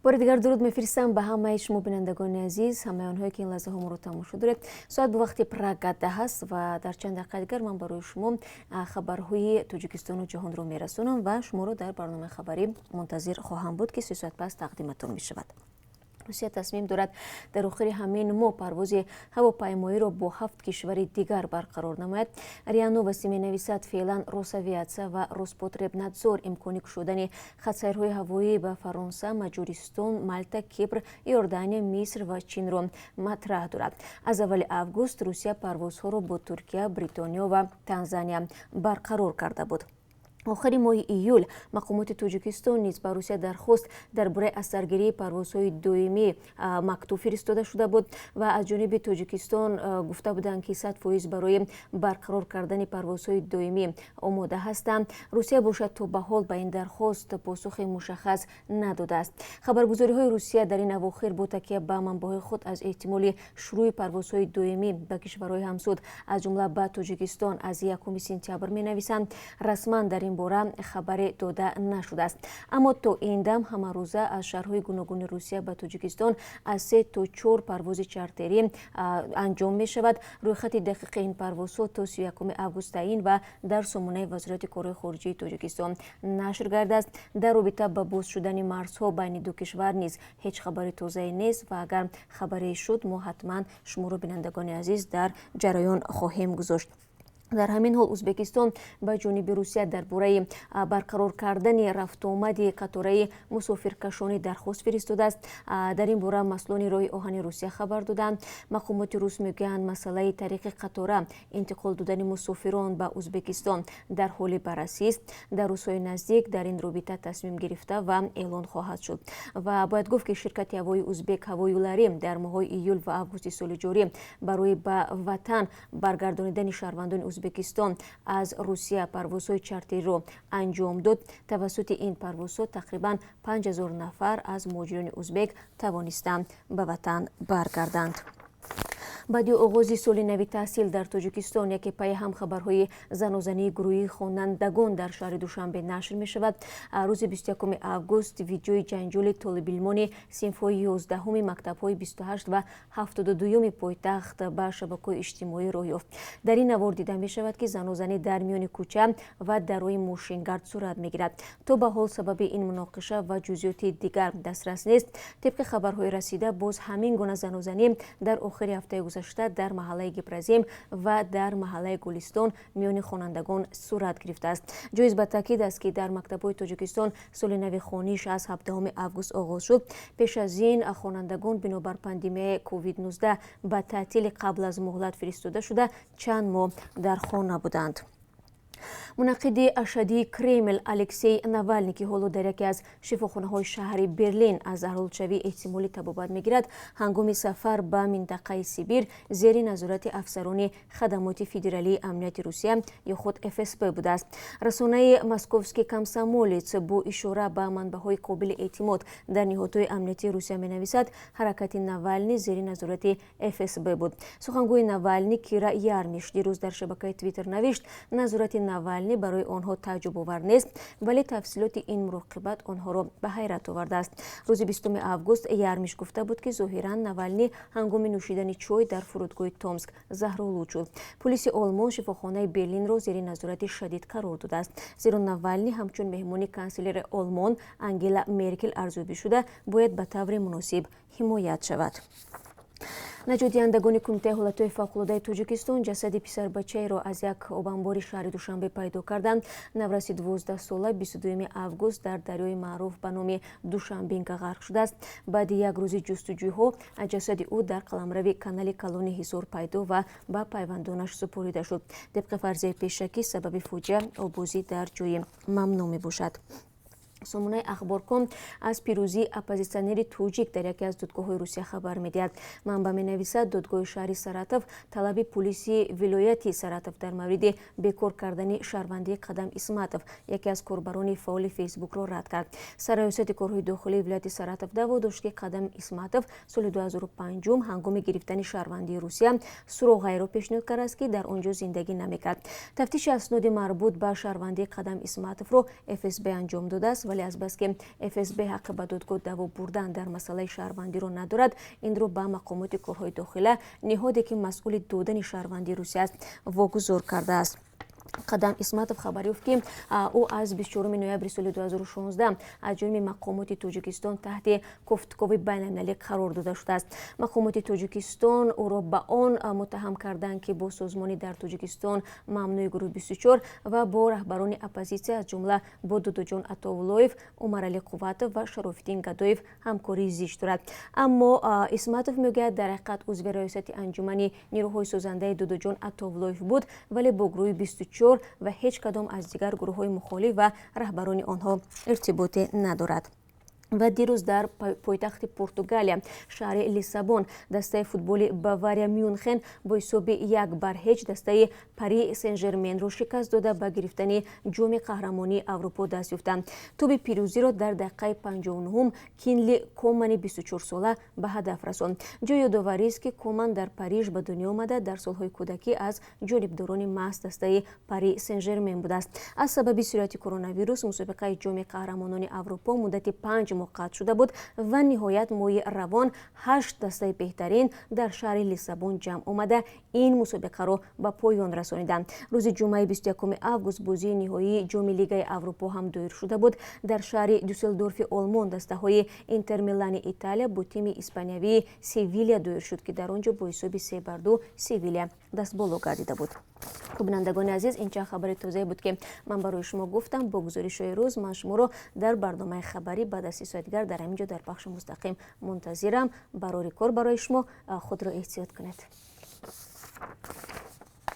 بار دیگر درود میفرستم به همه شما بینندگان عزیز، همه آنهایی که این لحظه ها ما رو تماشا دارید. ساعت به وقت پراگده هست و در چند دقیقه دیگر من برای شما خبرهای تاجیکستان و جهان رو میرسونم و شما رو در برنامه خبری منتظر خواهم بود که 3 ساعت پس تقدیمتون می شود. روسیه تصمیم دارد در آخر همین ماه پرواز هواپیمایی را با 7 کشور دیگر برقرار نماید. ریاء نووستی می نویسد فعلا روس‌آویاتسیا و روسپوتربنادزور امکانی گشودن خط‌سیرهای هوایی به فرانسه، مجارستان، مالتا، کیپر، یوردانیا، مصر و چین را مطرح دارد. از اول август روسیه پروازها را با ترکیه، بریتانیا و تانزانیا برقرار کرده بود. آخر ماه ایول مقامات تاجیکستان نیز به روسیه درخواست درباره از سرگیری پروازهای دومی مکتوب فرستاده شده بود و از جانب تاجیکستان گفته بودند که 100% برای برقرار کردن پروازهای دومی آماده هستند. روسیه باشد تا به حال به این درخواست پاسخ مشخص نداده است. خبرگزاری های روسیه در این اواخر با تکیه به منبع خود از احتمال شروع پروازهای دومی به کشورهای همسود از جمله به تاجیکستان از 1 سپتامبر می نویسند. رسما در این باره خبر داده نشده است، اما تا این دم همه روزه از شهرهای گوناگون روسیه به تاجیکستان از 3 تا 4 پرواز چارتری انجام می شود. رویخط دقیق این پروازها تا 31 август تعیین و در سامانه وزارت کارهای خارجه تاجیکستان نشر گردیده است. در رابطه با باز شدن مرزها بین دو کشور نیز هیچ خبر تازه نیست و اگر خبری شد ما حتما شما را بینندگان عزیز در جریان خواهیم گذاشت. در همین حال ازبکستان به جانب روسیه درباره برقرار کردن رفت و آمد قطارهای مسافرکشانی درخواست فرستاده است. در این باره مسئولان راه آهن روسیه خبر دادند. مقامات روس میگویند مسئله طریق قطار انتقال دادن مسافران به ازبکستان در حال بررسی است. در روزهای نزدیک در این رابطه تصمیم گرفته و اعلان خواهد شد و باید گفت که شرکت هوایی ازبک هوایولاری در ماه ایول و август سال جاری برای به وطن برگردانیدن شهروندان ازبکستان از روسیه پروازهای چارتری را انجام داد. توسط این پروازها تقریبا 5000 نفر از مهاجران ازبک توانستند به وطن برگردند. بعد آغاز سال نو تحصیل در تاجیکستان یکی پای هم خبرهای زناشویی گروهی خوانندگان در شهر دوشنبه نشر می شود. روز 21 август ویدیوی جنجال طالب‌العلمان صنف 11 مکتب‌های 28 و 72 پایتخت به شبکه‌های اجتماعی راه یافت. در این نوار دیده می شود که زن در میان کوچه و در روی ماشینگارد صورت می گیرد. تا به حال سبب این مناقشه و جزئیات دیگر دسترس نیست. طبق خبرهای رسیده باز همین گونه زناشویی در آخر هفته گذشته در محله گپرزیم و در محله گلستان میان خوانندگان صورت گرفته است. جایز به تاکید است که در مکتب‌های تاجیکستان سال نو خوانیش از 17 август آغاز شد. پیش از این خوانندگان بنابر پاندمی کووید 19 به تعطیل قبل از مهلت فرستاده شده چند ماه در خانه بودند. منعقد اشدی کرمل الکسی ناوالنی که حالا در یکی از شفاخانه‌های شهر برلین از زهرالودشوی احتمالی تبابت می‌گیرد، هنگام سفر به منطقه سیبیر زیر نظارت افسران خدمات فدرالی امنیت روسیه یا خود FSB بوده است. رسانه مسکوفسکی کامسомолец با اشاره به منبع‌های قابل اعتماد در نهادهای امنیتی روسیه می‌نویسد حرکت ناوالنی زیر نظارت FSB بود. سخنگوی ناوالنی کیرا یارمیش دیروز در شبکه توییتر نوشت نظارت ناوالنی برای آنها تعجب آور نیست، ولی تفصیلات این مراقبت آنها را به حیرت آورده است. روز 20 август یارمیش گفته بود که ظاهراً ناوالنی هنگام نوشیدن چای در فرودگاه تومسک زهرآلود شد. پلیس آلمان شفاخانه برلین را زیر نظارت شدید قرار داده است، زیرا ناوالنی همچون مهمان کانسلر آلمان انگلا مرکل ارزیابی شده باید به طور مناسب حمایت شود. نجاتدهندگان کمیته حالتهای فوق‌العاده تاجیکستان جسد پسر بچه را از یک آبانبار شهر دوشنبه پیدا کردند. نوریس 12 ساله 22 август در دریای معروف به نام دوشنبینکا غرق شده است. بعد یک روز جستجوها جسد او در قلمرو کانال کلانی حصار پیدا و به پیوندانش سپرده شد. طبق فرضیه پیشکی سبب فوجیه آبازی در جای ممنوع می باشد. سامانه اخبارکام از پیروزی اپوزیسیونر توجیک در یکی از دادگاه‌های روسیه خبر می‌دهد. منبع می‌نویسد دادگاه شهر ساراتوف طلب پلیس ولایت ساراتوف در مورد بیکار کردن شهروندی قدم اسماتوف یکی از کاربران فعال فیسبوک را رد کرد. سرایست کارهای داخلی ولایت ساراتوف دعوا داشت که قدم اسماتوف سال 2005 هنگام گرفتن شهروندی روسیه سوراخ‌ای را پیشنهاد کرد است که در آنجا زندگی نمی‌کرد. تفتیش اسناد مربوط به شهروندی قدم اسماتوف را FSB انجام داده است вале азбаски ФСБ ҳаққи ба додгоҳ даъво бурдан дар масъалаи шаҳрвандиро надорад, инро ба мақомоти корҳои дохила, ниҳоде ки масъули додани шаҳрвандии Русия аст, вогузор кардааст. Қадам Исматов хабар ёфт ки ӯ аз 24 ноябри соли 2016 аз ҷониби мақомоти Тоҷикистон таҳти кофткови байналмилалӣ қарор дода шудааст. Мақомоти Тоҷикистон ӯро ба он муттаҳам карданд ки бо созмони дар Тоҷикистон мамнӯи гурӯҳи 24 ва бо раҳбарони оппозитсия аз ҷумла бо Додоҷон Атовуллоев, Умарали Қувватов ва Шарофиддин Гадоев ҳамкории зич дорад. Аммо Исматов мегӯяд дар ҳақиқат узви раёсати анҷумани нирӯҳои созандаи Додоҷон Атовуллоев буд, вале бо гурӯҳи 24 ва ҳеҷ кадом аз дигар гурӯҳҳои мухолиф ва раҳбарони онҳо иртиботе надорад. و دیروز در پایتخت پرتغالیا شهر لیسابون دسته فوتبال باواریا میونخن با حساب 1-0 دسته پری سن ژرمن را شکست داده به گرفتن جام قهرمانی اروپا دست یافت. توپ پیروزی را در دقیقه 59 کینلی کومان 24 ساله به هدف رساند. جای یادآوری است که کومان در پاریژ به دنیا آمده در سالهای کودکی از جانبداران محض دسته پری سن ژرمن بوده است. از سبب سیرت کرونا ویروس مسابقه جام قهرمانان اروپا مدت 5 قطع شده بود و نهایت ماه روان 8 دسته بهترین در شهر لیسابون جمع آمده این مسابقه را به پایان رسانیدند. روز جمعه 21 آگوست بازی نهایی جام لیگ اروپا هم دایر شده بود. در شهر دوسلدورف آلمان دسته های اینتر میلان ایتالیا با تیم اسپانیایی سیویلیا دایر شد که در آنجا با حساب 3-2 سیویلیا دستبالا گردیده بود. بینندگان عزیز، این چه خبر تازه بود که من برای شما گفتم. با گزارش‌های روز من شما رو در برنامه خبری بعد از 30 ساعت در همینجا در بخش مستقیم منتظرم. برای کار برای شما خود را احتیاط کنید.